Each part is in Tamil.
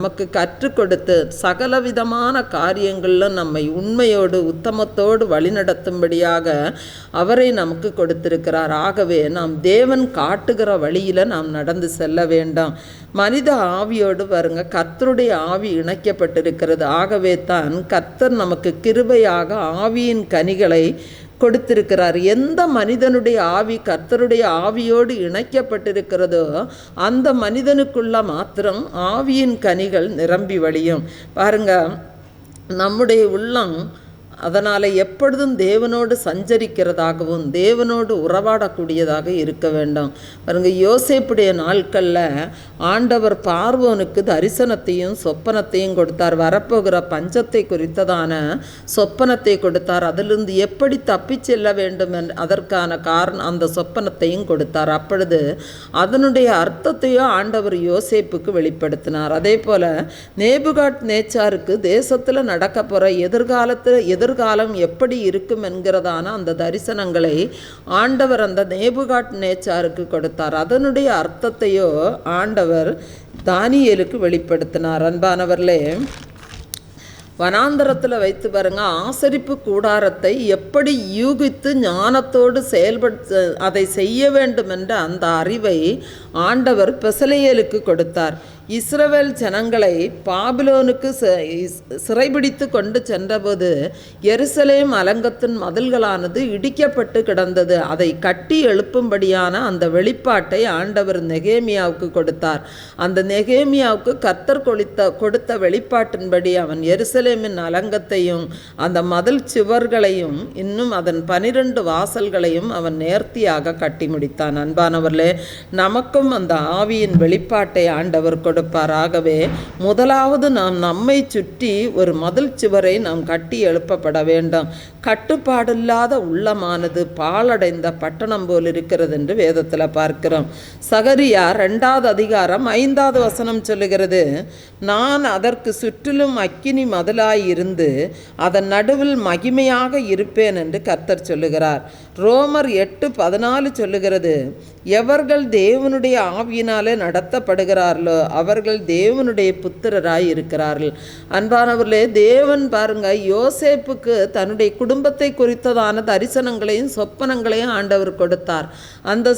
நமக்கு கற்றுக் கொடுத்து சகலவிதமான காரியங்களில் நம்மை உண்மையோடு உத்தமத்தோடு வழிநடத்தும்படியாக அவரை நமக்கு கொடுத்திருக்கிறார். ஆகவே நாம் தேவன் காட்டுகிற வழியில் நாம் நடந்து செல்ல வேண்டாம். மனித ஆவியோடு வருங்க, கர்த்தருடைய ஆவி இணைக்கப்பட்டிருக்கிறது. ஆகவே தான் கர்த்தர் நமக்கு கிருபையாக ஆவியின் கனிகளை கொடுத்திருக்கிறார். எந்த மனிதனுடைய ஆவி கர்த்தருடைய ஆவியோடு இணைக்கப்பட்டிருக்கிறதோ அந்த மனிதனுக்குள்ள மாத்திரம் ஆவியின் கனிகள் நிரம்பி வழியும். பாருங்க, நம்முடைய உள்ளம் அதனால் எப்பொழுதும் தேவனோடு சஞ்சரிக்கிறதாகவும் தேவனோடு உறவாடக்கூடியதாக இருக்க வேண்டும். பாருங்க, யோசேப்புடைய நாட்களில் ஆண்டவர் பார்வோனுக்கு தரிசனத்தையும் சொப்பனத்தையும் கொடுத்தார். வரப்போகிற பஞ்சத்தை குறித்ததான சொப்பனத்தை கொடுத்தார். அதிலிருந்து எப்படி தப்பி செல்ல வேண்டும் அதற்கான காரணம் அந்த சொப்பனத்தையும் கொடுத்தார். அப்பொழுது அதனுடைய அர்த்தத்தையும் ஆண்டவர் யோசேப்புக்கு வெளிப்படுத்தினார். அதே போல் நேபுகாட் நேச்சாருக்கு தேசத்தில் நடக்க போகிற எதிர்காலம் எப்படி இருக்கும் என்கிறதான அந்த தரிசனங்களை ஆண்டவர் அந்த நேபுகாட் நேச்சாருக்கு கொடுத்தார். அதனுடைய அர்த்தத்தையோ ஆண்டவர் தானியேலுக்கு வெளிப்படுத்தினார். அன்பானவர்களே, வனாந்தரத்தில் வைத்து பாருங்க, ஆசரிப்பு கூடாரத்தை எப்படி யூகித்து ஞானத்தோடு அதை செய்ய வேண்டும் என்ற அந்த அறிவை ஆண்டவர் பெசலேயேலுக்கு கொடுத்தார். இஸ்ரவேல் ஜனங்களை பாபிலோனுக்கு சிறைபிடித்து கொண்டு சென்றபோது எருசலேம் அலங்கத்தின் மதில்களானது இடிக்கப்பட்டு கிடந்தது. அதை கட்டி எழுப்பும்படியான அந்த வெளிப்பாட்டை ஆண்டவர் நெகேமியாவுக்கு கொடுத்தார். அந்த நெகேமியாவுக்கு கர்த்தர் கொடுத்த வெளிப்பாட்டின்படி அவன் எருசலேமின் அலங்கத்தையும் அந்த மதில் சுவர்களையும் இன்னும் அதன் 12 வாசல்களையும் அவன் நேர்த்தியாக கட்டி முடித்தான். அன்பானவர்களே, நமக்கும் அந்த ஆவியின் வெளிப்பாட்டை ஆண்டவர் கொடுப்பாராகவே முதலாவது நாம் நம்மை சுற்றி ஒரு மதில் சுவரை நாம் கட்டி எழுப்பப்பட வேண்டும். கட்டுப்பாடில்லாத உள்ளமானது பாழடைந்த பட்டணம் போல் இருக்கிறது என்று வேதத்தில் பார்க்கிறோம். சகரியா 2வது அதிகாரம் 5வது வசனம் சொல்லுகிறது, நான் அதற்கு சுற்றிலும் அக்கினி மதிலாய் இருந்து அதன் நடுவில் மகிமையாக இருப்பேன் என்று கர்த்தர் சொல்லுகிறார். ரோமர் 8:14 சொல்லுகிறது, எவர்கள் தேவனுடைய ஆவியினாலே நடத்தப்படுகிறார்களோ அவர்கள் தேவனுடைய புத்திரராய் இருக்கிறார்கள். அன்பானவர்களே, தேவன் பாருங்க, யோசேப்புக்கு தன்னுடைய குடும்பத்தை குறித்ததான தரிசனங்களையும் சொப்பனங்களையும் ஆண்டவர் கொடுத்தார். அந்த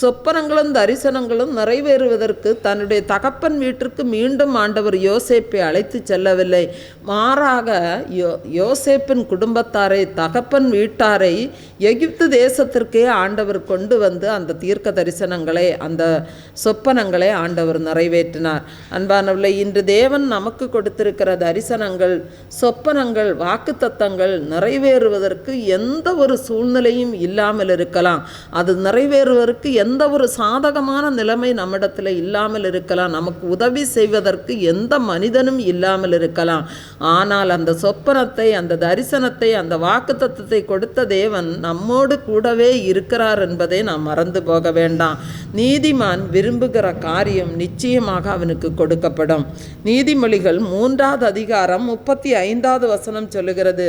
சொப்பனங்களும் தரிசனங்களும் நிறைவேறுவதற்கு தன்னுடைய தகப்பன் வீட்டிற்கு மீண்டும் ஆண்டவர் யோசேப்பை அழைத்து செல்லவில்லை. மாறாக யோசேப்பின் குடும்பத்தாரை, தகப்பன் வீட்டாரை எகிப்து தேசத்திற்கே ஆண்டவர் கொண்டு வந்து அந்த தீர்க்க தரிசனங்களை, அந்த சொப்பனங்களை ஆண்டவர் நிறைவேற்றினார். அன்பானவர்களே, இன்று தேவன் நமக்கு கொடுத்திருக்கிற தரிசனங்கள், சொப்பனங்கள், வாக்குத்தத்தங்கள் நிறைவேறுவதற்கு எந்த ஒரு சூழ்நிலையும் இல்லாமல் இருக்கலாம். அது நிறைவேறுவதற்கு எந்த ஒரு சாதகமான நிலைமை நம்மிடத்தில் இல்லாமல் இருக்கலாம். நமக்கு உதவி செய்வதற்கு எந்த மனிதனும் இல்லாமல் இருக்கலாம். ஆனால் அந்த சொப்பனத்தை, அந்த தரிசனத்தை, அந்த வாக்குத்தத்தத்தை கொடுத்த தேவன் நம்மோடு கூடவே இருக்கிறார் என்பதை நாம் மறந்து போக வேண்டாம். நீதிமான் விரும்புகிற காரியம் நிச்சயமாக அவனுக்கு கொடுக்கப்படும். நீதிமொழிகள் 3வது அதிகாரம் 35வது வசனம் சொல்லுகிறது,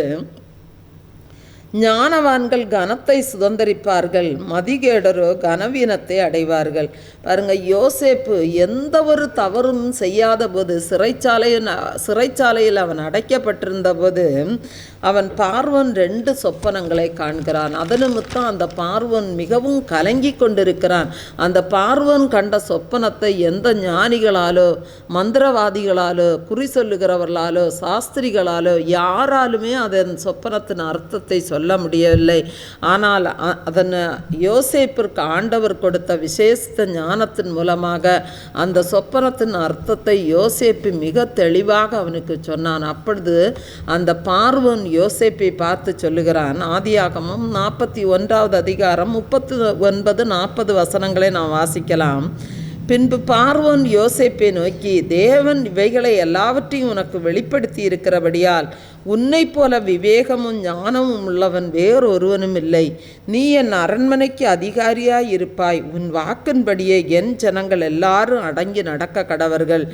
ஞானவான்கள் கனத்தை சுதந்தரிப்பார்கள், மதிகேடரோ கனவீனத்தை அடைவார்கள். பாருங்க, யோசேப்பு எந்த ஒரு தவறும் செய்யாத போது சிறைச்சாலையில் அவன் அடைக்கப்பட்டிருந்த போது அவன் பார்வோன் 2 சொப்பனங்களை காண்கிறான். அது நிமித்தம் அந்த பார்வோன் மிகவும் கலங்கி கொண்டிருக்கிறான். அந்த பார்வோன் கண்ட சொப்பனத்தை எந்த ஞானிகளாலோ, மந்திரவாதிகளாலோ, குறி சொல்லுகிறவர்களாலோ, சாஸ்திரிகளாலோ யாராலுமே அதன் சொப்பனத்தின் அர்த்தத்தை சொல்ல முடியவில்லை. ஆனால் அதன் யோசேப்பிற்கு ஆண்டவர் கொடுத்த விசேஷ ஞானத்தின் மூலமாக அந்த சொப்பனத்தின் அர்த்தத்தை யோசேப்பு மிக தெளிவாக அவனுக்கு சொன்னான். அப்பொழுது அந்த பார்வோன் யோசேப்பை பார்த்து சொல்லுகிறான். ஆதியாகமம் 41வது அதிகாரம் 39-40 வசனங்களை நாம் வாசிக்கலாம். பின்பு பார்வோன் யோசேப்பை நோக்கி, தேவன் இவைகளை எல்லாவற்றையும் உனக்கு வெளிப்படுத்தி இருக்கிறபடியால் உன்னைப் போல விவேகமும் ஞானமும் உள்ளவன் வேறொருவனும் இல்லை. நீ என் அரண்மனைக்கு அதிகாரியாய் இருப்பாய். உன் வாக்கின்படியே என் ஜனங்கள் எல்லாரும் அடங்கி நடக்க கடவர்கள்.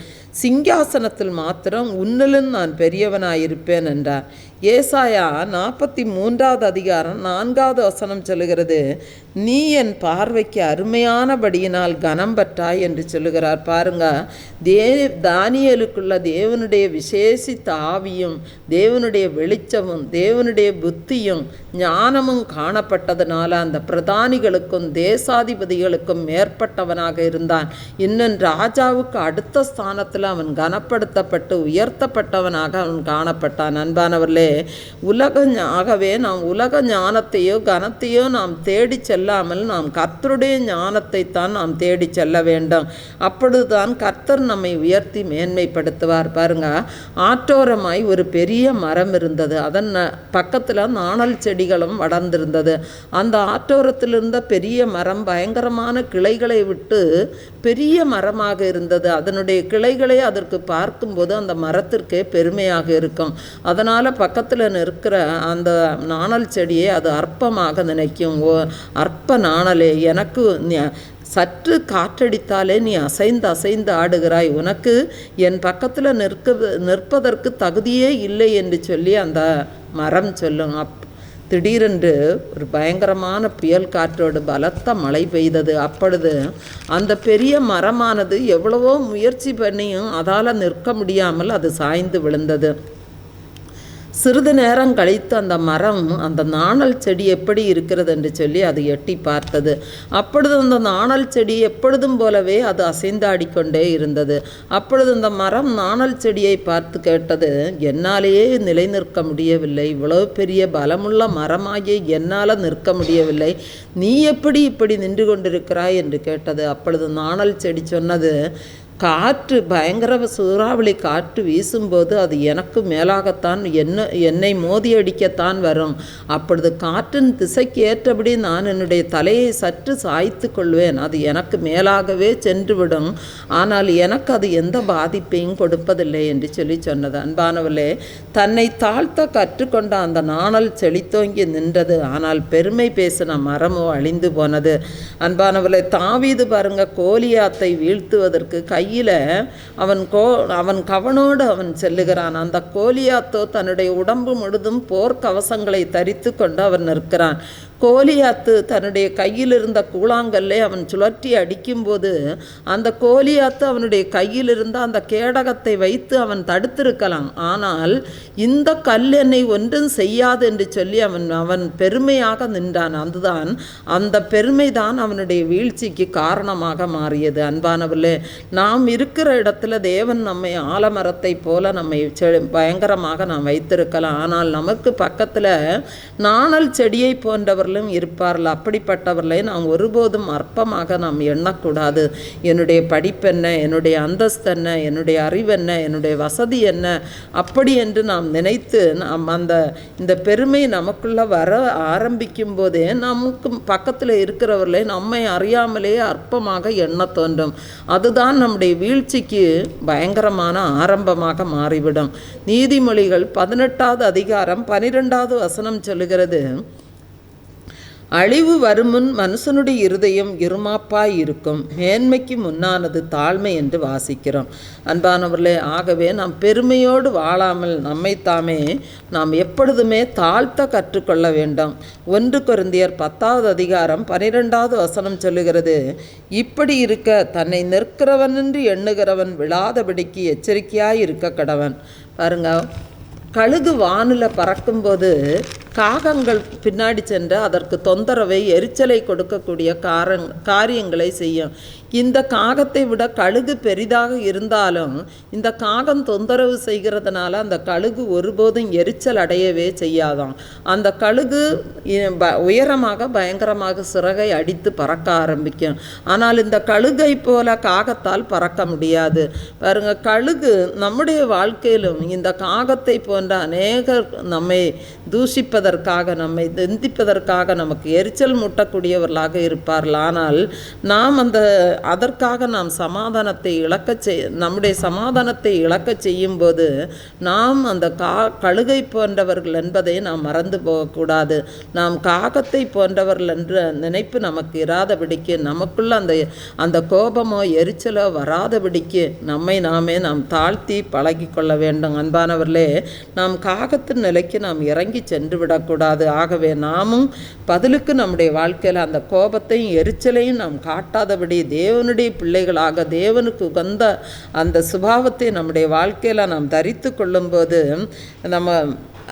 சிங்காசனத்தில் மாத்திரம் உன்னிலும் நான் பெரியவனாயிருப்பேன் என்றார். ஏசாயா 43வது அதிகாரம் 4வது வசனம் சொல்லுகிறது, நீ என் பார்வைக்கு அருமையானபடியினால் கனம் பற்றாய் என்று சொல்லுகிறார். பாருங்க, தானியேலுக்குள்ள தேவனுடைய விசேஷித்த ஆவியும் தேவனுடைய வெளிச்சமும் தேவனுடைய புத்தியும் ஞானமும் காணப்பட்டதுனால அந்த பிரதானிகளுக்கும் தேசாதிபதிகளுக்கும் மேற்பட்டவனாக இருந்தான். இன்னும் ராஜாவுக்கு அடுத்த ஸ்தானத்தில் அவன் கனப்படுத்தப்பட்டு உயர்த்தப்பட்டவனாக அவன் காணப்பட்டான். அன்பானவர்களே, ஆகவே நாம் உலக ஞானத்தையோ கனத்தையோ நாம் தேடி செல்லாமல் நாம் கர்த்தருடைய ஞானத்தை தான் நாம் தேடி செல்ல வேண்டும். அப்பொழுதுதான் கர்த்தர் நம்மை உயர்த்தி மேன்மைப்படுத்துவார். பாருங்க, ஆற்றோரமாய் ஒரு பெரிய மரம் இருந்தது. அதன் பக்கத்தில் நாணல் செடிகளும் வளர்ந்திருந்தது. அந்த ஆற்றோரத்தில் இருந்த பெரிய மரம் பயங்கரமான கிளைகளை விட்டு பெரிய மரமாக இருந்தது. அதனுடைய கிளைகளை அதற்கு பார்க்கும்போது அந்த மரத்திற்கே பெருமையாக இருக்கும். அதனால் பக்கத்தில் நிற்கிற அந்த நாணல் செடியை அது அற்பமாக நினைக்கும். அற்ப நாணலே, எனக்கு சற்று காற்றடித்தாலே நீ அசைந்து அசைந்து ஆடுகிறாய், உனக்கு என் பக்கத்தில் நிற்பதற்கு தகுதியே இல்லை என்று சொல்லி அந்த மரம் சொல்லும். திடீரென்று ஒரு பயங்கரமான புயல் காற்றோடு பலத்த மழை பெய்தது. அப்பொழுது அந்த பெரிய மரமானது எவ்வளவோ முயற்சி பண்ணியும் அதால் நிற்க முடியாமல் அது சாய்ந்து விழுந்தது. சிறிது நேரம் கழித்து அந்த மரம் அந்த நாணல் செடி எப்படி இருக்கிறது என்று சொல்லி அது எட்டி பார்த்தது. அப்பொழுது அந்த நாணல் செடி எப்பொழுதும் போலவே அது அசைந்தாடிக்கொண்டே இருந்தது. அப்பொழுது அந்த மரம் நாணல் செடியை பார்த்து கேட்டது, என்னாலேயே நிலை நிற்க முடியவில்லை, இவ்வளவு பெரிய பலமுள்ள மரமாகிய என்னால் நிற்க முடியவில்லை, நீ எப்படி இப்படி நின்று கொண்டிருக்கிறாய் என்று கேட்டது. அப்பொழுது நாணல் செடி சொன்னது, காற்று பயங்கர சூறாவளி காற்று வீசும்போது அது எனக்கு மேலாகத்தான் என்னை மோதி அடிக்கத்தான் வரும். அப்பொழுது காற்றின் திசைக்கு ஏற்றபடி நான் என்னுடைய தலையை சற்று சாய்த்து கொள்வேன், அது எனக்கு மேலாகவே சென்றுவிடும், ஆனால் எனக்கு அது எந்த பாதிப்பையும் கொடுப்பதில்லை என்று சொல்லி சொன்னது. அன்பானவர்களே, தன்னை தாழ்த்த கற்றுக்கொண்ட அந்த நாணல் செழித்தோங்கி நின்றது. ஆனால் பெருமை பேசின மரமோ அழிந்து போனது. அன்பானவர்களே, தாவீது பாருங்க, கோலியாத்தை வீழ்த்துவதற்கு கையில் அவன் கவனோடு அவன் செல்லுகிறான். அந்த கோலியாத்தோ தன்னுடைய உடம்பு முழுதும் போர்க்கவசங்களை தரித்து கொண்டு அவன் நிற்கிறான். கோலியாத்து தன்னுடைய கையில் இருந்த கூழாங்கல்லை அவன் சுழற்றி அடிக்கும்போது அந்த கோலியாத்து அவனுடைய கையில் இருந்த அந்த கேடகத்தை வைத்து அவன் தடுத்திருக்கலாம். ஆனால் இந்த கல் என்னை ஒன்றும் செய்யாது என்று சொல்லி அவன் பெருமையாக நின்றான். அதுதான் அந்த பெருமைதான் அவனுடைய வீழ்ச்சிக்கு காரணமாக மாறியது. அன்பானவர்களே, நாம் இருக்கிற இடத்துல தேவன் நம்மை ஆலமரத்தை போல நம்மை பயங்கரமாக நாம் வைத்திருக்கலாம். ஆனால் நமக்கு பக்கத்தில் நாணல் செடியை போன்றவர்கள் இருப்பார்கள். அப்படிப்பட்டவர்களை நாம் ஒருபோதும் அற்பமாக நாம் எண்ணக்கூடாது. என்னுடைய படிப்பென்ன, என்னுடைய அந்தஸ்து என்ன, என்னுடைய அறிவென்ன, என்னுடைய வசதி என்ன, அப்படி என்று நாம் நினைத்து நாம் இந்த பெருமை நமக்குள்ள வர ஆரம்பிக்கும் போதே நமக்கு பக்கத்தில் இருக்கிறவர்களை நம்மை அறியாமலே அற்பமாக எண்ண தோன்றும். அதுதான் நம்முடைய வீழ்ச்சிக்கு பயங்கரமான ஆரம்பமாக மாறிவிடும். நீதிமொழிகள் 18வது அதிகாரம் 12வது வசனம் சொல்லுகிறது, அழிவு வருமுன் மனுஷனுடைய இருதயம் இருமாப்பாய் இருக்கும், மேன்மைக்கு முன்னானது தாழ்மை என்று வாசிக்கிறோம். அன்பானவர்களே, ஆகவே நாம் பெருமையோடு வாழாமல் நம்மைத்தாமே நாம் எப்பொழுதுமே தாழ்த்த கற்றுக்கொள்ள வேண்டும். 1 கொரிந்தியர் 10வது அதிகாரம் 12வது வசனம் சொல்லுகிறது, இப்படி இருக்க தன்னை நிற்கிறவன் என்று எண்ணுகிறவன் விழாதபடிக்கு எச்சரிக்கையாய் இருக்க கடவன். பாருங்க, கழுகு வானில் பறக்கும்போது காகங்கள் பின்னாடி சென்று அதற்கு தொந்தரவை எரிச்சலை கொடுக்கக்கூடிய காரியங்களை செய்யும். இந்த காகத்தை விட கழுகு பெரிதாக இருந்தாலும் இந்த காகம் தொந்தரவு செய்கிறதுனால அந்த கழுகு ஒருபோதும் எரிச்சல் அடையவே செய்யாதாம். அந்த கழுகு உயரமாக பயங்கரமாக சிறகை அடித்து பறக்க ஆரம்பிக்கும். ஆனால் இந்த கழுகை போல காகத்தால் பறக்க முடியாது. பாருங்க, கழுகு நம்முடைய வாழ்க்கையிலும் இந்த காகத்தை போன்ற அநேகர் நம்மை தூஷிப்பதற்காக, நம்மை நிந்திப்பதற்காக நமக்கு எரிச்சல் மூட்டக்கூடியவர்களாக இருப்பார்கள். ஆனால் நாம் அதற்காக நாம் நம்முடைய சமாதானத்தை இழக்கச் செய்யும்போது நாம் அந்த கழுகை போன்றவர்கள் என்பதை நாம் மறந்து போகக்கூடாது. நாம் காகத்தை போன்றவர்கள் என்ற நினைப்பு நமக்கு இராதபடிக்கு, நமக்குள்ள அந்த கோபமோ எரிச்சலோ வராதபடிக்கு நாம் தாழ்த்தி பழகி கொள்ள வேண்டும். அன்பானவர்களே, நாம் காகத்தின் நிலைக்கு நாம் இறங்கி சென்று விடக்கூடாது. ஆகவே நாமும் பதிலுக்கு நம்முடைய வாழ்க்கையில் அந்த கோபத்தையும் எரிச்சலையும் நாம் காட்டாதபடி தேவனுடைய பிள்ளைகளாக தேவனுக்கு உகந்த அந்த சுபாவத்தை நம்முடைய வாழ்க்கையில் நாம் தரித்து கொள்ளும்போது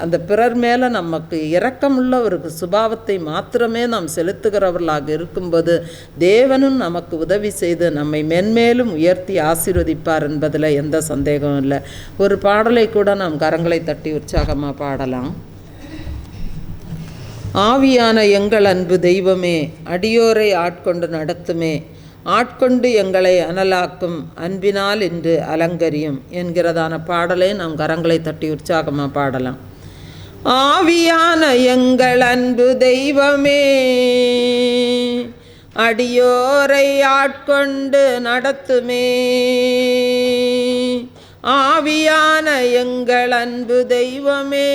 அந்த பிறர் மேலே நமக்கு இரக்கமுள்ள ஒரு சுபாவத்தை மாத்திரமே நாம் செலுத்துகிறவர்களாக இருக்கும்போது தேவனும் நமக்கு உதவி செய்து நம்மை மென்மேலும் உயர்த்தி ஆசீர்வதிப்பார் என்பதில் எந்த சந்தேகமும் இல்லை. ஒரு பாடலை கூட நாம் கரங்களை தட்டி உற்சாகமாக பாடலாம். ஆவியான எங்கள் அன்பு தெய்வமே, அடியோரை ஆட்கொண்டு நடத்துமே, ஆட்கொண்டு எங்களை அனலாக்கும் அன்பினால் இன்று அலங்கரியும் என்கிறதான பாடலை நாம் கரங்களை தட்டி உற்சாகமாக பாடலாம். ஆவியான எங்கள் அன்பு தெய்வமே, அடியோரை ஆட்கொண்டு நடத்துமே, ஆவியான எங்கள் அன்பு தெய்வமே,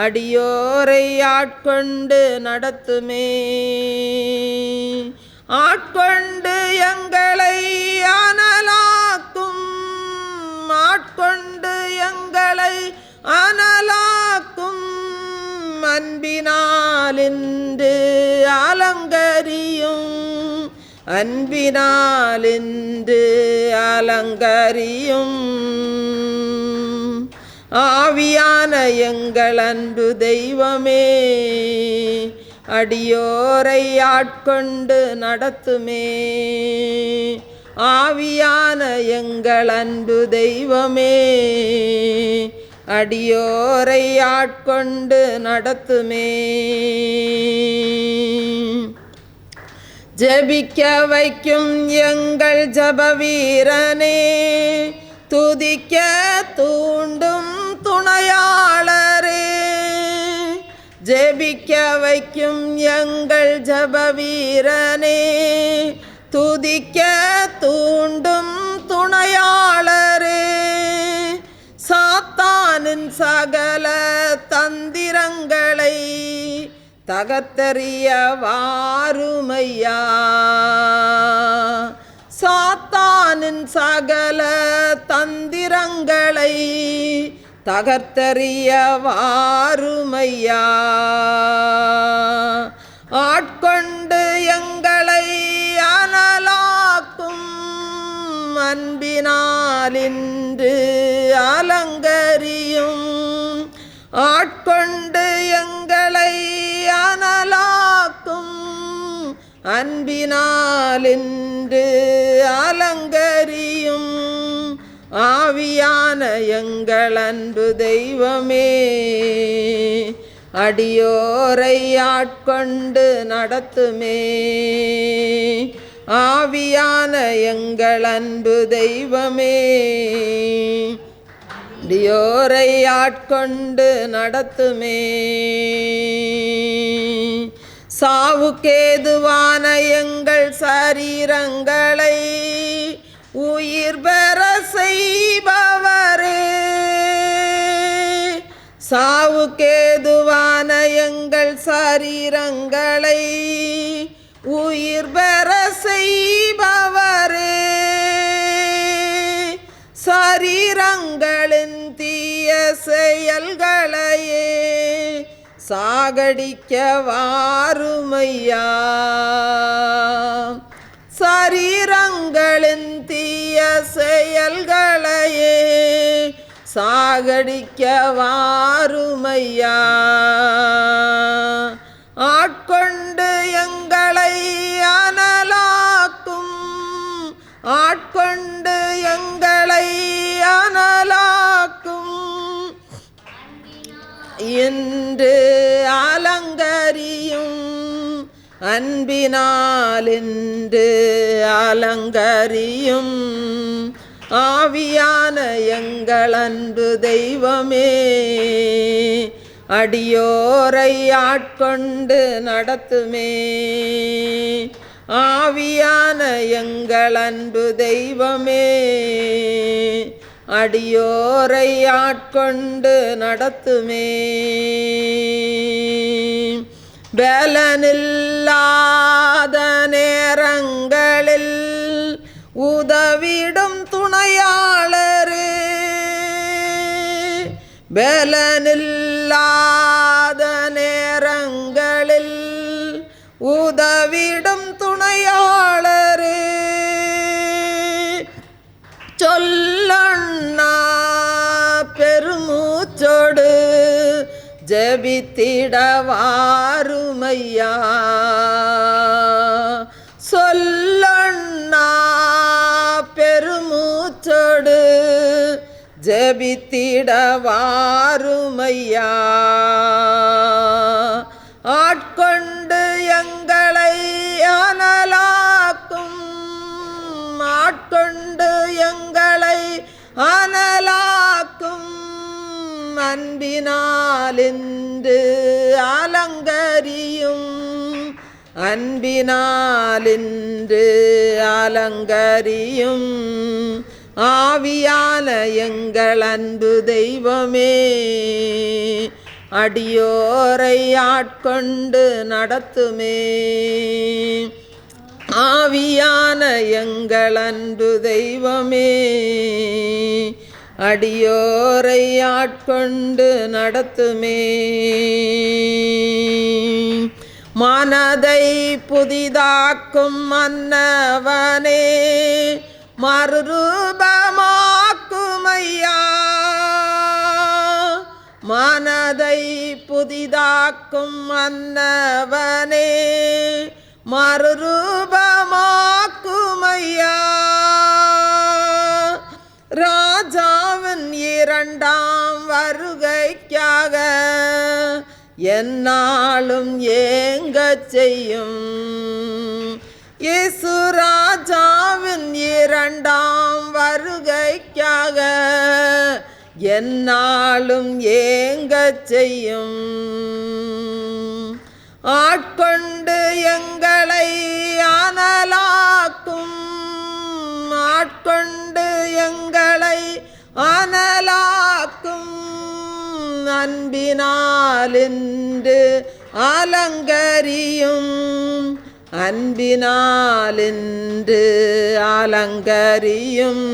அடியோரை ஆட்கொண்டு நடத்துமே, ஆட்கொண்டு எங்களை அனலாக்கும், ஆட்கொண்டு எங்களை அனலாக்கும் அன்பினால் இன்று அலங்கரியும், அன்பினால் இன்று அலங்கரியும், ஆவியான எங்கள் அன்பு தெய்வமே, அடியோரை ஆட்கொண்டு நடத்துமே, ஆவியான எங்கள் அன்பு தெய்வமே, அடியோரை ஆட்கொண்டு நடத்துமே. ஜெபிக்க வைக்கும் எங்கள் ஜபவீரனே, துதிக்க தூண்டும் துணையாளரே, ஜெபிக்க வைக்கும் எங்கள் ஜபவீரனே, துதிக்க தூண்டும் துணையாளரே, சாத்தானின் சகல தந்திரங்களை தகர்த்தெறிய வாருமையா, சாத்தானின் சகல தந்திரங்களை தகர்த்தெறிய வாருமையா, ஆட்கொண்டு எங்களை அனலாக்கும் அன்பினால் இன்று அலங்கரியும், ஆட்கொண்டு எங்களை அனலாக்கும் அன்பினால் இன்று அலங்கரியும், ஆவியான எங்கள் அன்பு தெய்வமே, அடியோரை ஆட்கொண்டு நடத்துமே, ஆவியான எங்கள் அன்பு தெய்வமே, அடியோரை ஆட்கொண்டு நடத்துமே, சாவுக்கேதுவான எங்கள் சரீரங்களை உயிர் பெற செய்பவரே, சாவுக்கேதுவான எங்கள் சரீரங்களை உயிர் பெற செய்பவரே, சரீரங்களின் தீய செயல்களையே சாகடிக்க வாருமையா, சரீரங்களின் தீய செயல்களையே சாகடிக்க வாருமையா, ஆட்கொண்டு எங்களை அனலாக்கும், ஆட்கொண்டு எங்களை அனலாக்கும் என்று அலங்கரியும், அன்பினால் என்று அலங்கரியும், ஆவியான எங்கள் அன்பு தெய்வமே, அடியோரை ஆட்கொண்டு நடத்துமே, ஆவியான எங்கள் அன்பு தெய்வமே, அடியோரை ஆட்கொண்டு நடத்துமே. பலனில்லாத நேரங்களில் உதவிடும் துணையாளரே, பலனில்லாத நேரங்களில் உதவிடும் துணையாளரே, சொல்லண்ணா பெருமூச்சோடு ஜெபித்திட வாருமையா, சொல்லண்ணா பெருமூச்சோடு ஜெபித்திட வாருமையா. ஆட்கொண்டு எங்களை அனலாக்கும், ஆட்கொண்டு எங்களை அனலாக்கும் அன்பினாலின்று அலங்கரியும், அன்பினாலின்று அலங்கரியும். ஆவியான எங்கள் அன்பு தெய்வமே, அடியோரை ஆட்கொண்டு நடத்துமே. ஆவியான எங்கள் அன்பு தெய்வமே, அடியோரை ஆட்கொண்டு நடத்துமே. மனதை புதிதாக்கும் மன்னவனே, மறுரூபமாக்குமையா, மனதை புதிதாக்கும் மன்னவனே, மறுரூபமாக்குமையா. ராஜாவின் இரண்டாம் வருகைக்காக எந்நாளும் ஏங்கச் செய்யும், இயேசு ராஜாவின் இரண்டாம் வருகைக்காக எந்நாளும் ஏங்கச் செய்யும். ஆட்கொண்டு எங்களை அனலாக்கும், ஆட்கொண்டு எங்களை அனலாக்கும் அன்பினாலின்று அலங்கரியும், அன்பினாலின்று அலங்கரியும்.